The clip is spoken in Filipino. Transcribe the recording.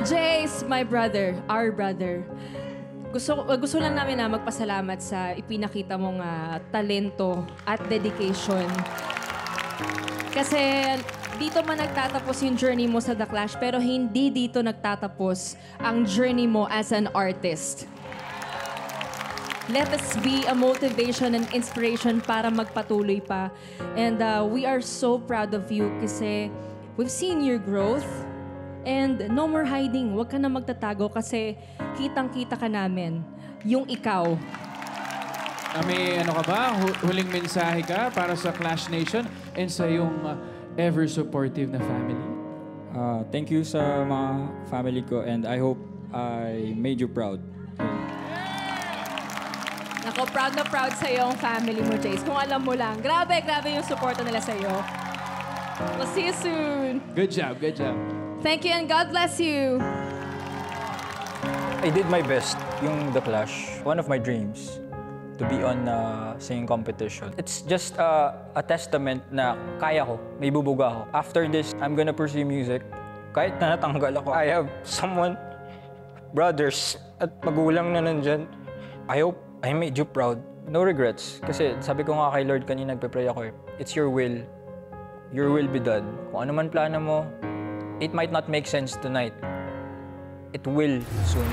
Jace, my brother, our brother. Gusto lang namin na magpasalamat sa ipinakita mong talento at dedication. Kasi dito man nagtatapos yung journey mo sa The Clash, pero hindi dito nagtatapos ang journey mo as an artist. Let us be a motivation and inspiration para magpatuloy pa. And we are so proud of you kasi we've seen your growth. And no more hiding. Huwag ka na magtatago kasi kitang-kita ka namin. Yung ikaw. May ano ka ba? Huling mensahe ka para sa Clash Nation and sa iyong ever-supportive na family? Thank you sa mga family ko and I hope I made you proud. Nako, proud na proud sa iyong family mo, Jace. Kung alam mo lang. Grabe yung suporta nila sa iyo. We'll see you soon. Good job, good job. Thank you and God bless you. I did my best. Yung The Clash, one of my dreams to be on a singing competition. It's just a testament na kaya ko, may bubuga ako. After this, I'm gonna pursue music. Kahit na natanggal ako, I have someone, brothers at magulang na nandyan. I hope I made you proud. No regrets. Kasi sabi ko nga kay Lord kanina, nagpe-pray ako it's your will. Your will be done. Kung ano man plano mo, it might not make sense tonight. It will soon.